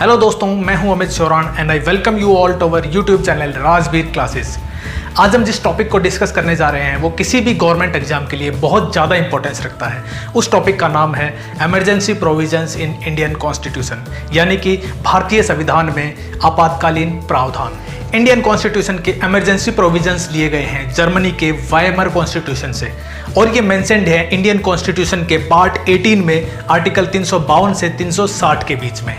Hello दोस्तों, मैं हूं Amit Chauran and I welcome you all to our YouTube channel Rajveer classes. आज हम जिस टॉपिक को डिस्कस करने जा रहे हैं वो किसी भी गवर्नमेंट एग्जाम के लिए बहुत ज़्यादा इंपॉर्टेंस रखता है। उस टॉपिक का नाम है emergency provisions in Indian constitution, यानी कि भारतीय संविधान में आपातकालीन प्रावधान। इंडियन कॉन्स्टिट्यूशन के इमरजेंसी प्रोविजंस लिए गए हैं जर्मनी के वाइमर कॉन्स्टिट्यूशन से, और ये मेंशन्ड है इंडियन कॉन्स्टिट्यूशन के पार्ट 18 में आर्टिकल 352 से 360 के बीच में।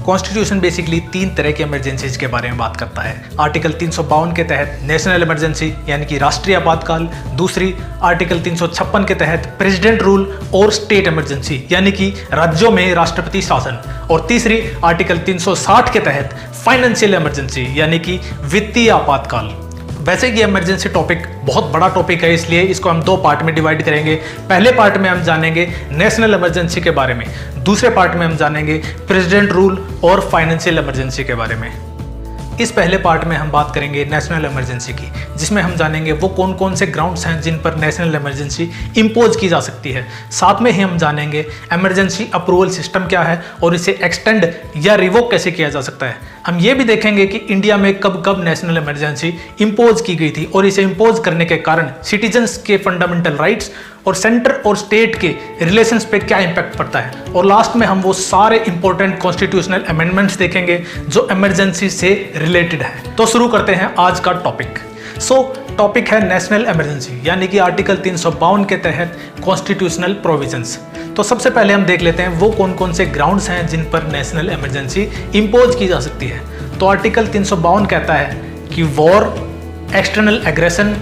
कॉन्स्टिट्यूशन बेसिकली 3 तरह के इमरजेंसीज के बारे में बात करता है। आर्टिकल 352 के तहत नेशनल इमरजेंसी यानी कि राष्ट्रीय आपातकाल, दूसरी आर्टिकल 356 के तहत प्रेसिडेंट रूल और स्टेट इमरजेंसी यानी कि राज्यों में राष्ट्रपति शासन, और तीसरी आर्टिकल 360 के तहत फाइनेंशियल इमरजेंसी यानी कि वित्तीय आपातकाल। वैसे ये इमरजेंसी टॉपिक बहुत बड़ा टॉपिक है, इसलिए इसको हम 2 पार्ट में डिवाइड करेंगे। पहले पार्ट में हम जानेंगे नेशनल इमरजेंसी के बारे में, दूसरे पार्ट में हम जानेंगे प्रेसिडेंट रूल और फाइनेंशियल इमरजेंसी के बारे में। इस पहले पार्ट में हम बात करेंगे नेशनल इमरजेंसी की, जिसमें हम जानेंगे वो कौन कौन से ग्राउंड्स हैं जिन पर नेशनल इमरजेंसी इंपोज की जा सकती है। साथ में ही हम जानेंगे इमरजेंसी अप्रूवल सिस्टम क्या है और इसे एक्सटेंड या रिवोक कैसे किया जा सकता है। हम ये भी देखेंगे कि इंडिया में कब कब नेशनल इमरजेंसी इंपोज की गई थी और इसे इंपोज करने के कारण सिटीजन्स के फंडामेंटल राइट्स और सेंटर और स्टेट के रिलेशंस पे क्या इंपैक्ट पड़ता है। और लास्ट में हम वो सारे इंपॉर्टेंट कॉन्स्टिट्यूशनल अमेंडमेंट्स देखेंगे जो इमरजेंसी से रिलेटेड है। तो शुरू करते हैं आज का टॉपिक। टॉपिक है नेशनल इमरजेंसी यानी कि आर्टिकल 352 के तहत कॉन्स्टिट्यूशनल प्रोविजंस। तो सबसे पहले हम देख लेते हैं वो कौन कौन से ग्राउंड्स हैं जिन पर नेशनल इमरजेंसी इंपोज की जा सकती है। तो आर्टिकल 352 कहता है कि वॉर, एक्सटर्नल एग्रेशन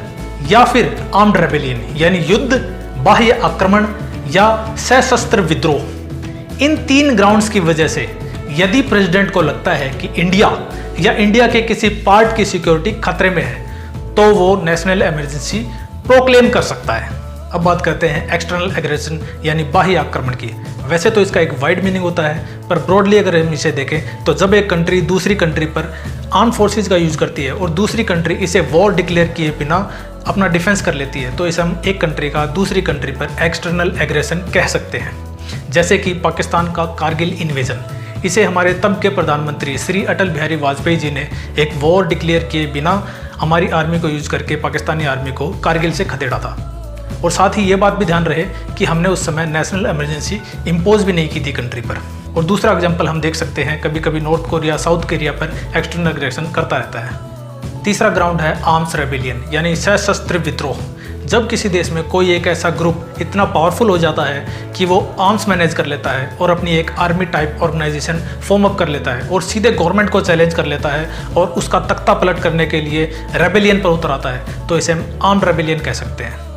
या फिर आर्म्ड रेबेलियन यानी युद्ध, बाह्य आक्रमण या सशस्त्र विद्रोह। इन 3 ग्राउंड्स की वजह से यदि प्रेसिडेंट को लगता है कि इंडिया या इंडिया के किसी पार्ट की सिक्योरिटी खतरे में है तो वो नेशनल इमरजेंसी प्रोक्लेम कर सकता है। अब बात करते हैं एक्सटर्नल एग्रेशन यानी बाह्य आक्रमण की। वैसे तो इसका एक वाइड मीनिंग होता है, पर ब्रॉडली अगर हम इसे देखें तो जब एक कंट्री दूसरी कंट्री पर आर्म फोर्सेज का यूज करती है और दूसरी कंट्री इसे वॉर डिक्लेयर किए बिना अपना डिफेंस कर लेती है तो इसे हम एक कंट्री का दूसरी कंट्री पर एक्सटर्नल एग्रेशन कह सकते हैं। जैसे कि पाकिस्तान का कारगिल इन्वेजन, इसे हमारे तब के प्रधानमंत्री श्री अटल बिहारी वाजपेयी जी ने एक वॉर डिक्लेयर किए बिना हमारी आर्मी को यूज करके पाकिस्तानी आर्मी को कारगिल से खदेड़ा था। और साथ ही ये बात भी ध्यान रहे कि हमने उस समय नेशनल इमरजेंसी इंपोज भी नहीं की थी कंट्री पर। और दूसरा एग्जाम्पल हम देख सकते हैं, कभी कभी नॉर्थ कोरिया साउथ कोरिया पर एक्सटर्नल एग्रेशन करता रहता है। तीसरा ग्राउंड है आर्म्स रेबेलियन यानी सशस्त्र विद्रोह। जब किसी देश में कोई एक ऐसा ग्रुप इतना पावरफुल हो जाता है कि वो आर्म्स मैनेज कर लेता है और अपनी एक army type organisation form up कर लेता है और सीधे गवर्नमेंट को चैलेंज कर लेता है और उसका तख्ता पलट करने के लिए रेबेलियन पर उतर आता है, तो इसे हम आर्म्ड रेबेलियन कह सकते हैं।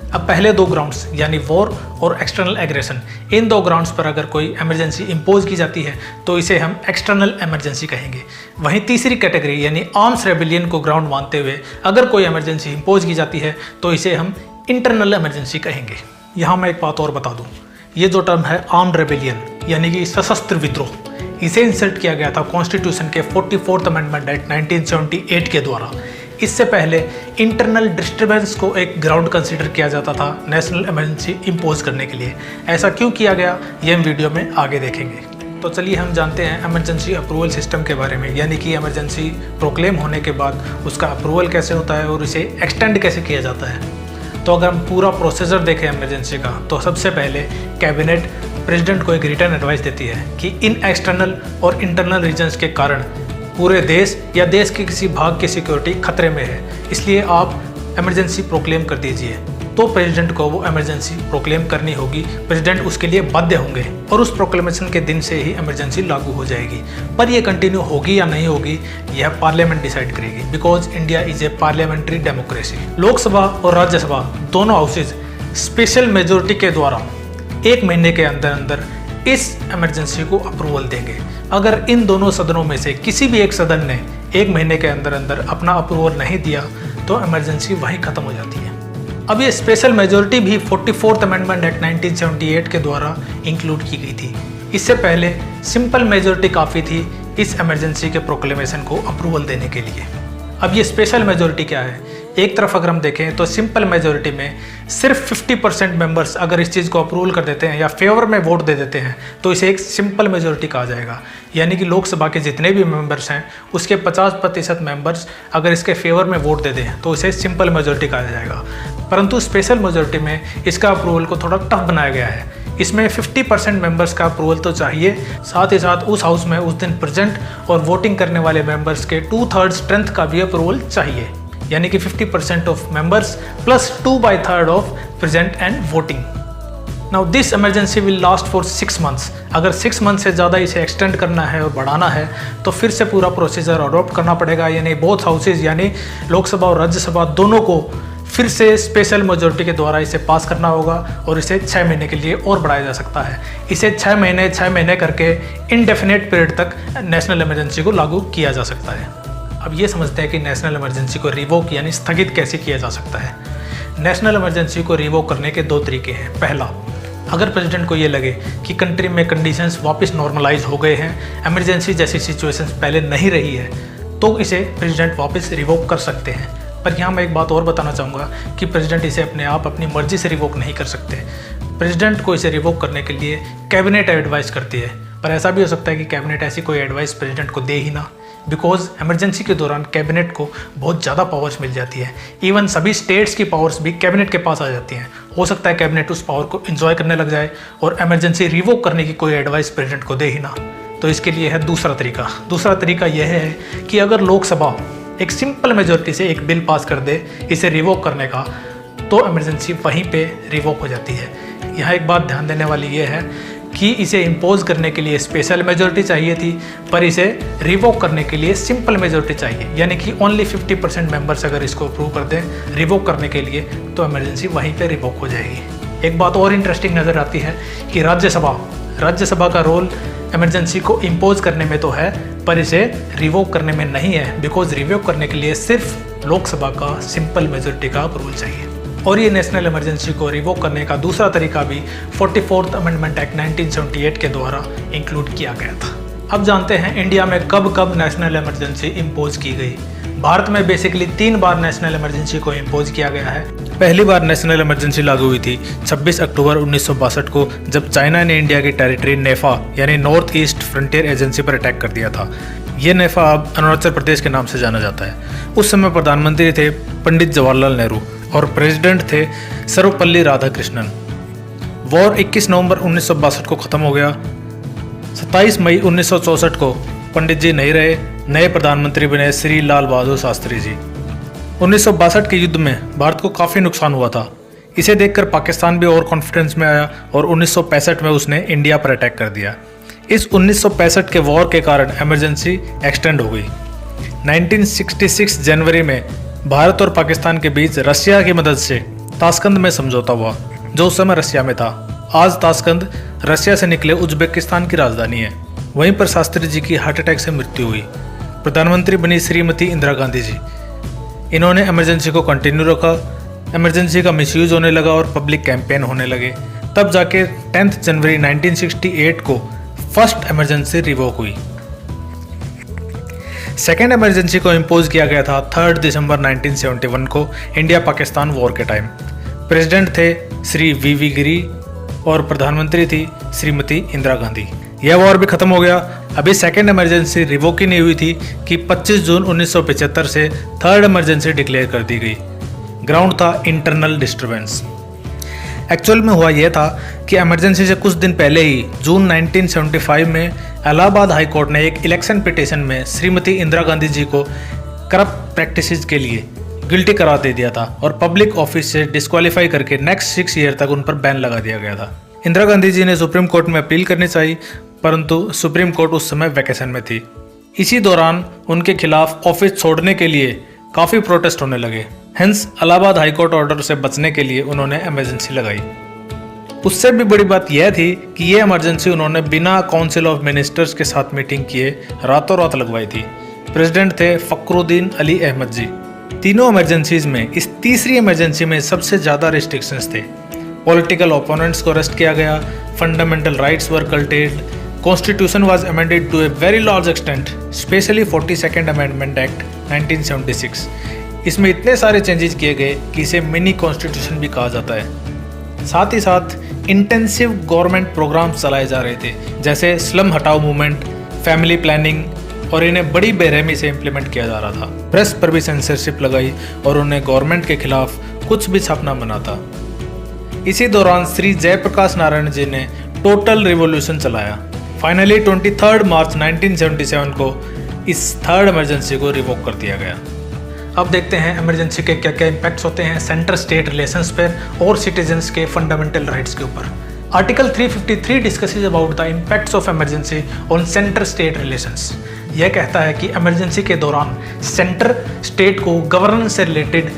अब पहले 2 ग्राउंड्स यानी वॉर और एक्सटर्नल एग्रेशन, इन 2 ग्राउंड्स पर अगर कोई इमरजेंसी इंपोज की जाती है तो इसे हम एक्सटर्नल इमरजेंसी कहेंगे। वहीं तीसरी कैटेगरी यानी आर्म्स रेबेलियन को ग्राउंड मानते हुए अगर कोई इमरजेंसी इंपोज की जाती है तो इसे हम इंटरनल इमरजेंसी कहेंगे। यहाँ मैं एक बात और बता दूँ, ये जो टर्म है आर्म्ड रेबेलियन यानी कि सशस्त्र विद्रोह, इसे इंसर्ट किया गया था कॉन्स्टिट्यूशन के 44th अमेंडमेंट एक्ट 1978 के द्वारा। इससे पहले इंटरनल डिस्टर्बेंस को एक ग्राउंड कंसीडर किया जाता था नेशनल इमरजेंसी इंपोज करने के लिए। ऐसा क्यों किया गया ये हम वीडियो में आगे देखेंगे। तो चलिए हम जानते हैं इमरजेंसी अप्रूवल सिस्टम के बारे में, यानी कि इमरजेंसी प्रोक्लेम होने के बाद उसका अप्रूवल कैसे होता है और इसे एक्सटेंड कैसे किया जाता है। तो अगर हम पूरा प्रोसीजर देखें इमरजेंसी का, तो सबसे पहले कैबिनेट प्रेसिडेंट को एक रिटर्न एडवाइस देती है कि इन एक्सटर्नल और इंटरनल रीजन्स के कारण पूरे देश या देश के किसी भाग की सिक्योरिटी खतरे में है, इसलिए आप इमरजेंसी प्रोक्लेम कर दीजिए। तो प्रेसिडेंट को वो इमरजेंसी प्रोक्लेम करनी होगी, प्रेसिडेंट उसके लिए बाध्य होंगे और उस प्रोक्लेमेशन के दिन से ही इमरजेंसी लागू हो जाएगी। पर ये कंटिन्यू होगी या नहीं होगी यह पार्लियामेंट डिसाइड करेगी, because India is a parliamentary democracy. Lok Sabha और राज्यसभा दोनों हाउसेज स्पेशल मेजोरिटी के द्वारा 1 महीने के अंदर अंदर इस इमरजेंसी को अप्रूवल देंगे। अगर इन दोनों सदनों में से किसी भी एक सदन ने 1 महीने के अंदर अंदर अपना अप्रूवल नहीं दिया तो इमरजेंसी वहीं खत्म हो जाती है। अब ये स्पेशल मेजोरिटी भी 44th अमेंडमेंट एक्ट 1978 के द्वारा इंक्लूड की गई थी। इससे पहले सिंपल मेजोरिटी काफ़ी थी इस इमरजेंसी के प्रोक्लेमेशन को अप्रूवल देने के लिए। अब ये स्पेशल मेजोरिटी क्या है? एक तरफ अगर हम देखें तो सिंपल मेजोरिटी में सिर्फ 50% मेंबर्स अगर इस चीज़ को अप्रूवल कर देते हैं या फेवर में वोट दे देते हैं तो इसे एक सिंपल मेजोरिटी कहा जाएगा। यानी कि लोकसभा के जितने भी मेंबर्स हैं उसके 50% मेंबर्स अगर इसके फेवर में वोट दे दें तो इसे सिंपल मेजोरिटी कहा जाएगा। परंतु स्पेशल मेजोरिटी में इसका अप्रूवल को थोड़ा टफ बनाया गया है। इसमें 50% मेंबर्स का अप्रूवल तो चाहिए, साथ ही साथ उस हाउस में उस दिन प्रेजेंट और वोटिंग करने वाले मेंबर्स के 2/3 स्ट्रेंथ का भी अप्रूवल चाहिए। यानी कि 50% of members plus 2/3 of present and voting. Now this emergency will last for 6 months. अगर 6 मंथ से ज़्यादा इसे एक्सटेंड करना है और बढ़ाना है तो फिर से पूरा प्रोसीजर अडॉप्ट करना पड़ेगा। यानी बोथ हाउसेज यानी लोकसभा और राज्यसभा दोनों को फिर से स्पेशल मेजोरिटी के द्वारा इसे पास करना होगा और इसे 6 महीने के लिए और बढ़ाया जा सकता है। इसे 6 महीने करके इनडेफिनेट पीरियड तक नेशनल इमरजेंसी को लागू किया जा सकता है। अब ये समझते हैं कि नेशनल इमरजेंसी को रिवोक यानी स्थगित कैसे किया जा सकता है। नेशनल इमरजेंसी को रिवोक करने के 2 तरीके हैं। पहला, अगर प्रेसिडेंट को ये लगे कि कंट्री में कंडीशंस वापस नॉर्मलाइज हो गए हैं, इमरजेंसी जैसी सिचुएशंस पहले नहीं रही है, तो इसे प्रेसिडेंट वापस रिवोक कर सकते हैं। पर यहाँ मैं एक बात और बताना चाहूँगा कि प्रेसिडेंट इसे अपने आप अपनी मर्जी से रिवोक नहीं कर सकते। प्रेसिडेंट को इसे रिवोक करने के लिए कैबिनेट एडवाइस करती है। पर ऐसा भी हो सकता है कि कैबिनेट ऐसी कोई एडवाइस प्रेसिडेंट को दे ही ना, बिकॉज इमरजेंसी के दौरान कैबिनेट को बहुत ज़्यादा पावर्स मिल जाती है। इवन सभी स्टेट्स की पावर्स भी कैबिनेट के पास आ जाती हैं। हो सकता है कैबिनेट उस पावर को एंजॉय करने लग जाए और इमरजेंसी रिवोक करने की कोई एडवाइस प्रेसिडेंट को दे ही ना। तो इसके लिए है दूसरा तरीका। दूसरा तरीका यह है कि अगर लोकसभा एक सिंपल मेजोरिटी से एक बिल पास कर दे इसे रिवोक करने का, तो इमरजेंसी वहीं पे रिवोक हो जाती है। यहाँ एक बात ध्यान देने वाली ये है कि इसे इम्पोज करने के लिए स्पेशल मेजोरिटी चाहिए थी, पर इसे रिवोक करने के लिए सिंपल मेजोरिटी चाहिए। यानी कि ओनली 50% मेंबर्स अगर इसको अप्रूव कर दें रिवोक करने के लिए तो इमरजेंसी वहीं पे रिवोक हो जाएगी। एक बात और इंटरेस्टिंग नज़र आती है कि राज्यसभा का रोल इमरजेंसी को इम्पोज करने में तो है, पर इसे रिवोक करने में नहीं है, बिकॉज रिवोक करने के लिए सिर्फ लोकसभा का सिंपल मेजोरिटी का अप्रूवल चाहिए। और ये नेशनल इमरजेंसी को रिवोक करने का दूसरा तरीका भी 44th अमेंडमेंट एक्ट 1978 के द्वारा इंक्लूड किया गया था। अब जानते हैं इंडिया में कब कब नेशनल इमरजेंसी इम्पोज की गई। भारत में बेसिकली 3 बार नेशनल इमरजेंसी को इम्पोज किया गया है। पहली बार नेशनल इमरजेंसी लागू हुई थी 26 अक्टूबर 1962 को, जब चाइना ने इंडिया की टेरिटरी नेफा यानी नॉर्थ ईस्ट फ्रंटियर एजेंसी पर अटैक कर दिया था। ये नेफा अब अरुणाचल प्रदेश के नाम से जाना जाता है। उस समय प्रधानमंत्री थे पंडित जवाहरलाल नेहरू और प्रेसिडेंट थे सर्वपल्ली राधाकृष्णन। वॉर 21 नवंबर 1962 को ख़त्म हो गया। 27 मई 1964 को पंडित जी नहीं रहे, नए प्रधानमंत्री बने श्री लाल बहादुर शास्त्री जी। 1962 के युद्ध में भारत को काफ़ी नुकसान हुआ था। इसे देखकर पाकिस्तान भी और कॉन्फिडेंस में आया और 1965 में उसने इंडिया पर अटैक कर दिया। इस 1965 के वॉर के कारण इमरजेंसी एक्सटेंड हो गई। 1966 जनवरी में भारत और पाकिस्तान के बीच रशिया की मदद से ताशकंद में समझौता हुआ, जो उस समय रशिया में था। आज ताशकंद रशिया से निकले उज्बेकिस्तान की राजधानी है। वहीं पर शास्त्री जी की हार्ट अटैक से मृत्यु हुई। प्रधानमंत्री बनी श्रीमती इंदिरा गांधी जी। इन्होंने इमरजेंसी को कंटिन्यू रखा। इमरजेंसी का मिसयूज होने लगा और पब्लिक कैंपेन होने लगे। तब जाके 10 जनवरी 1968 को फर्स्ट इमरजेंसी रिवोक हुई। सेकेंड इमरजेंसी को इम्पोज किया गया था 3 दिसंबर 1971 को इंडिया पाकिस्तान वॉर के टाइम। प्रेसिडेंट थे श्री वी गिरी और प्रधानमंत्री थी श्रीमती इंदिरा गांधी। यह वॉर भी खत्म हो गया। अभी सेकेंड इमरजेंसी रिवोक ही नहीं हुई थी कि 25 जून 1975 से थर्ड इमरजेंसी डिक्लेयर कर दी गई। ग्राउंड था इंटरनल डिस्टर्बेंस। एक्चुअल में हुआ यह था कि इमरजेंसी से कुछ दिन पहले ही जून 1975 में इलाहाबाद हाई कोर्ट ने एक इलेक्शन पिटीशन में श्रीमती इंदिरा गांधी जी को करप्ट प्रैक्टिसेस के लिए गिल्टी करार दे दिया था और पब्लिक ऑफिस से डिस्क्वालीफाई करके नेक्स्ट 6 ईयर तक उन पर बैन लगा दिया गया था। इंदिरा गांधी जी ने सुप्रीम कोर्ट में अपील करनी चाहिए, परंतु सुप्रीम कोर्ट उस समय वैकेशन में थी। इसी दौरान उनके खिलाफ ऑफिस छोड़ने के लिए काफ़ी प्रोटेस्ट होने लगे। हेंस इलाहाबाद हाईकोर्ट ऑर्डर से बचने के लिए उन्होंने इमरजेंसी लगाई। उससे भी बड़ी बात यह थी कि ये इमरजेंसी उन्होंने बिना काउंसिल ऑफ मिनिस्टर्स के साथ मीटिंग किए रातों रात लगवाई थी। प्रेसिडेंट थे फखरुद्दीन अली अहमद जी। तीनों इमरजेंसीज में इस तीसरी इमरजेंसी में सबसे ज़्यादा रिस्ट्रिक्शंस थे। पॉलिटिकल ओपोनेंट्स को अरेस्ट किया गया, fundamental rights were curtailed, constitution was amended to a very large extent, specially 42nd amendment act 1976। इसमें इतने सारे चेंजेस किए गए कि इसे मिनी कॉन्स्टिट्यूशन भी कहा जाता है। साथ ही साथ इंटेंसिव गवर्नमेंट प्रोग्राम्स चलाए जा रहे थे, जैसे स्लम हटाओ मूवमेंट, फैमिली प्लानिंग, और इन्हें बड़ी बेरहमी से इम्प्लीमेंट किया जा रहा था। प्रेस पर भी सेंसरशिप लगाई और उन्हें गवर्नमेंट के खिलाफ कुछ भी छापना मना था। इसी दौरान श्री जयप्रकाश नारायण जी ने टोटल रिवॉल्यूशन चलाया। फाइनली 23 मार्च 1977 को इस थर्ड इमरजेंसी को रिवोक कर दिया गया। अब देखते हैं इमरजेंसी के क्या क्या इम्पैक्ट्स होते हैं सेंटर स्टेट रिलेशंस पर और सिटीजन्स के फंडामेंटल राइट्स के ऊपर। Article 353 discusses about the impacts of emergency on centre state relations. यह कहता है कि इमरजेंसी के दौरान सेंटर स्टेट को गवर्नेंस से रिलेटेड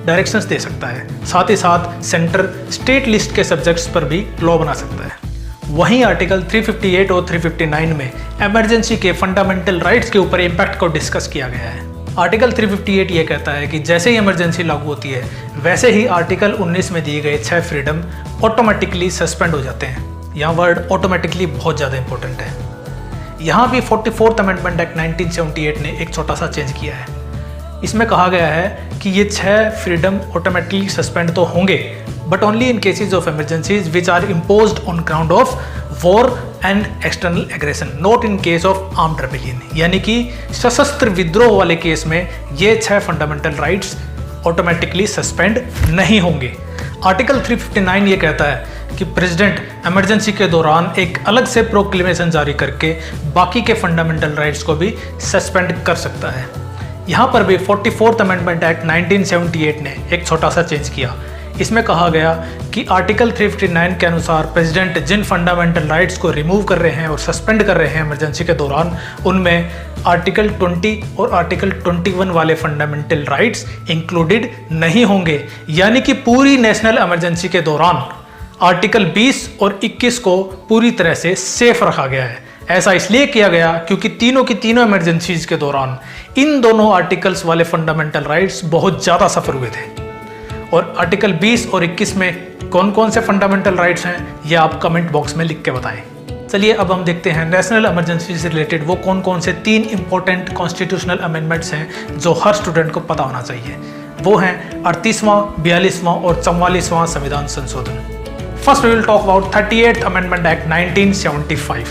डायरेक्शंस दे सकता है। साथ ही साथ सेंटर स्टेट लिस्ट के सब्जेक्ट्स पर भी लॉ बना सकता है। वहीं आर्टिकल 358 और 359 में इमरजेंसी के फंडामेंटल राइट्स के ऊपर इम्पैक्ट को डिस्कस किया गया है। आर्टिकल 358 ये कहता है कि जैसे ही इमरजेंसी लागू होती है वैसे ही आर्टिकल 19 में दिए गए 6 फ्रीडम ऑटोमेटिकली सस्पेंड हो जाते हैं। यहाँ वर्ड ऑटोमेटिकली बहुत ज़्यादा इंपॉर्टेंट है। यहाँ भी 44th अमेंडमेंट एक्ट 1978 ने एक छोटा सा चेंज किया है। इसमें कहा गया है कि ये 6 फ्रीडम ऑटोमेटिकली सस्पेंड तो होंगे, but only in cases of emergencies which are imposed on ground of war and external aggression, not in case of armed rebellion. यानी कि सशस्त्र विद्रोह वाले केस में ये 6 फंडामेंटल राइट्स ऑटोमेटिकली सस्पेंड नहीं होंगे। आर्टिकल 359 ये कहता है कि प्रेसिडेंट इमरजेंसी के दौरान एक अलग से प्रोक्लेमेशन जारी करके बाकी के फंडामेंटल राइट्स को भी सस्पेंड कर सकता है। यहाँ पर भी 44th अमेंडमेंट एक्ट 1978 ने एक छोटा सा चेंज किया। इसमें कहा गया कि आर्टिकल 359 के अनुसार प्रेसिडेंट जिन फंडामेंटल राइट्स को रिमूव कर रहे हैं और सस्पेंड कर रहे हैं इमरजेंसी के दौरान, उनमें आर्टिकल 20 और आर्टिकल 21 वाले फंडामेंटल राइट्स इंक्लूडेड नहीं होंगे। यानी कि पूरी नेशनल इमरजेंसी के दौरान आर्टिकल 20 और 21 को पूरी तरह से सेफ रखा गया है। ऐसा इसलिए किया गया क्योंकि तीनों की तीनों इमरजेंसीज के दौरान इन दोनों आर्टिकल्स वाले फंडामेंटल राइट्स बहुत ज़्यादा सफ़र हुए थे। और आर्टिकल 20 और 21 में कौन कौन से फंडामेंटल राइट्स हैं ये आप कमेंट बॉक्स में लिख के बताएं। चलिए अब हम देखते हैं नेशनल इमरजेंसी से रिलेटेड वो कौन कौन से 3 इंपॉर्टेंट कॉन्स्टिट्यूशनल अमेंडमेंट्स हैं जो हर स्टूडेंट को पता होना चाहिए। वो हैं 38वां, 42वां और 44वां संविधान संशोधन। First we will talk about 38th amendment act 1975।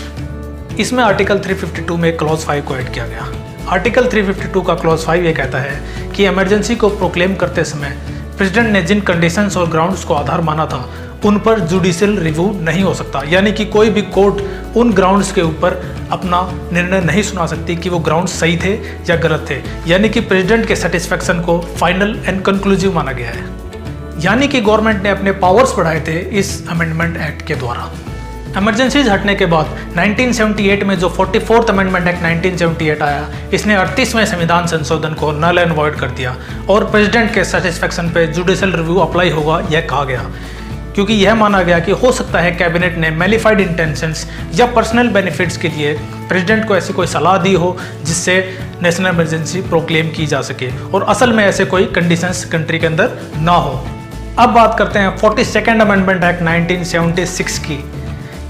इसमें आर्टिकल 352 में क्लॉज 5 को ऐड किया गया। आर्टिकल 352 का क्लॉज 5 ये कहता है कि इमरजेंसी को प्रोक्लेम करते समय प्रेसिडेंट ने जिन कंडीशंस और ग्राउंड्स को आधार माना था उन पर जुडिशियल रिव्यू नहीं हो सकता। यानी कि कोई भी कोर्ट उन ग्राउंड्स के ऊपर अपना निर्णय नहीं सुना सकती कि वो ग्राउंड्स सही थे या गलत थे। यानी कि प्रेसिडेंट के सेटिस्फेक्शन को फाइनल एंड कंक्लूसिव माना गया है। यानी कि गवर्नमेंट ने अपने पावर्स बढ़ाए थे इस अमेंडमेंट एक्ट के द्वारा। इमरजेंसीज हटने के बाद 1978 में जो 44th अमेंडमेंट एक्ट 1978 आया, इसने 38वें संविधान संशोधन को नल एंड वॉइड कर दिया और प्रेसिडेंट के सेटिस्फेक्शन पे जुडिशियल रिव्यू अप्लाई होगा यह कहा गया, क्योंकि यह माना गया कि हो सकता है कैबिनेट ने मैलिफाइड इंटेंशंस या पर्सनल बेनिफिट्स के लिए प्रेसिडेंट को ऐसी कोई सलाह दी हो जिससे नेशनल इमरजेंसी प्रोक्लेम की जा सके और असल में ऐसे कोई कंडीशंस कंट्री के अंदर ना हो। अब बात करते हैं 42nd अमेंडमेंट एक्ट 1976 की।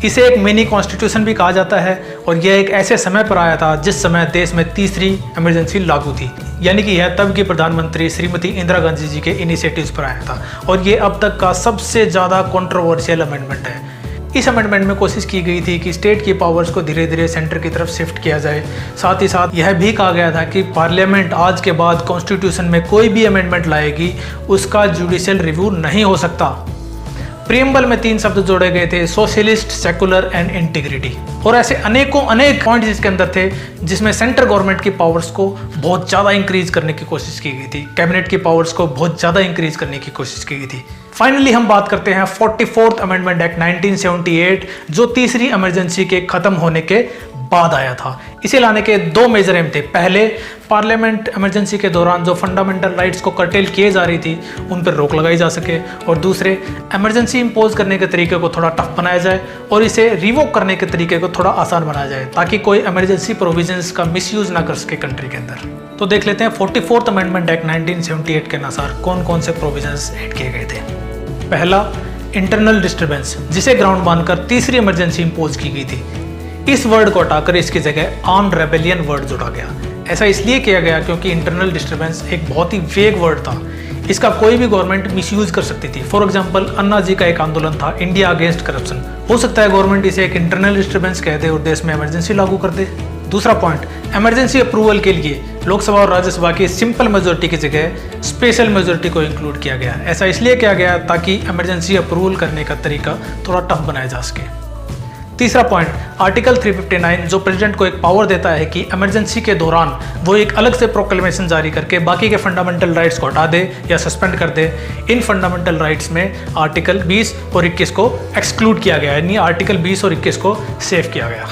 इसे एक मिनी कॉन्स्टिट्यूशन भी कहा जाता है और यह एक ऐसे समय पर आया था जिस समय देश में तीसरी इमरजेंसी लागू थी। यानी कि यह तब की प्रधानमंत्री श्रीमती इंदिरा गांधी जी के इनिशिएटिव्स पर आया था और ये अब तक का सबसे ज़्यादा कंट्रोवर्शियल अमेंडमेंट है। इस अमेंडमेंट में कोशिश की गई थी कि स्टेट की पावर्स को धीरे धीरे सेंटर की तरफ शिफ्ट किया जाए। साथ ही साथ यह भी कहा गया था कि पार्लियामेंट आज के बाद कॉन्स्टिट्यूशन में कोई भी अमेंडमेंट लाएगी उसका जुडिशियल रिव्यू नहीं हो सकता। प्रीएम्बल में 3 शब्द जोड़े गए थे, सोशलिस्ट, सेकुलर एंड इंटीग्रिटी। और ऐसे अनेक पॉइंट्स इसके अंदर थे जिसमें सेंट्रल गवर्नमेंट की पावर्स को बहुत ज़्यादा इंक्रीज करने की कोशिश की गई थी, कैबिनेट की पावर्स को बहुत ज़्यादा इंक्रीज करने की कोशिश की गई थी। फाइनली हम बात करते हैं 44th अमेंडमेंट एक्ट 1978 जो तीसरी इमरजेंसी के खत्म होने के बाद आया था। इसे लाने के 2 मेजर एम थे। पहले, पार्लियामेंट इमरजेंसी के दौरान जो फंडामेंटल राइट्स को कर्टेल किए जा रही थी उन पर रोक लगाई जा सके, और दूसरे, इमरजेंसी इंपोज करने के तरीके को थोड़ा टफ बनाया जाए और इसे रिवोक करने के तरीके को थोड़ा आसान बनाया जाए ताकि कोई इमरजेंसी प्रोविजंस का मिसयूज ना कर सके कंट्री के अंदर। तो देख लेते हैं 44th अमेंडमेंट एक्ट 1978 के अनुसार कौन कौन से प्रोविजंस ऐड किए गए थे। पहला, इंटरनल डिस्टर्बेंस, जिसे ग्राउंड मानकर तीसरी इमरजेंसी इंपोज की गई थी। इस वर्ड को हटाकर इसकी जगह आर्म्ड रेबेलियन वर्ड जोड़ा गया। ऐसा इसलिए किया गया क्योंकि इंटरनल डिस्टर्बेंस एक बहुत ही वेग वर्ड था, इसका कोई भी गवर्नमेंट मिसयूज कर सकती थी। फॉर एग्जांपल अन्ना जी का एक आंदोलन था इंडिया अगेंस्ट करप्शन, हो सकता है गवर्नमेंट इसे एक इंटरनल डिस्टर्बेंस कह दे और देश में इमरजेंसी लागू कर दे। दूसरा पॉइंट, इमरजेंसी अप्रूवल के लिए लोकसभा और राज्यसभा की सिंपल मेजोरिटी की जगह स्पेशल मेजोरिटी को इंक्लूड किया गया। ऐसा इसलिए किया गया ताकि इमरजेंसी अप्रूवल करने का तरीका थोड़ा टफ बनाया जा सके। तीसरा पॉइंट, आर्टिकल 359 जो प्रेसिडेंट को एक पावर देता है कि इमरजेंसी के दौरान वो एक अलग से प्रोक्लेमेशन जारी करके बाकी के फंडामेंटल राइट्स को हटा दे या सस्पेंड कर दे। इन फंडामेंटल राइट्स में आर्टिकल 20 और 21 को एक्सक्लूड किया गया, यानी आर्टिकल 20 और 21 को सेव किया गया।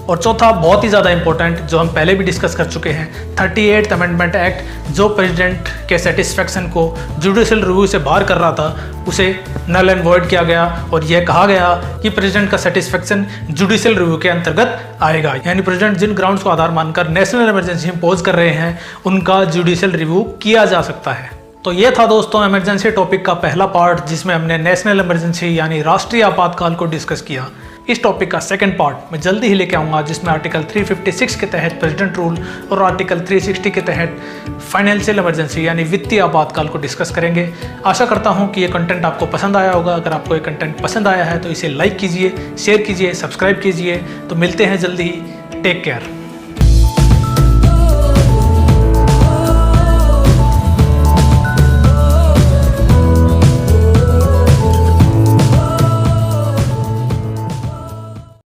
और चौथा, बहुत ही ज़्यादा इंपॉर्टेंट, जो हम पहले भी डिस्कस कर चुके हैं, 38th अमेंडमेंट एक्ट जो प्रेसिडेंट के सेटिस्फेक्शन को जुडिशियल रिव्यू से बाहर कर रहा था, उसे नल एंड वॉइड किया गया और यह कहा गया कि प्रेसिडेंट का सेटिस्फेक्शन जुडिशियल रिव्यू के अंतर्गत आएगा। यानी प्रेसिडेंट जिन ग्राउंड्स को आधार मानकर नेशनल इमरजेंसी इंपोज कर रहे हैं उनका जुडिशियल रिव्यू किया जा सकता है। तो ये था दोस्तों इमरजेंसी टॉपिक का पहला पार्ट, जिसमें हमने नेशनल इमरजेंसी यानी राष्ट्रीय आपातकाल को डिस्कस किया। इस टॉपिक का सेकंड पार्ट मैं जल्दी ही लेके आऊँगा, जिसमें आर्टिकल 356 के तहत प्रेसिडेंट रूल और आर्टिकल 360 के तहत फाइनेंशियल इमरजेंसी यानी वित्तीय आपातकाल को डिस्कस करेंगे। आशा करता हूँ कि ये कंटेंट आपको पसंद आया होगा। अगर आपको ये कंटेंट पसंद आया है तो इसे लाइक कीजिए, शेयर कीजिए, सब्सक्राइब कीजिए। तो मिलते हैं जल्दी ही, टेक केयर।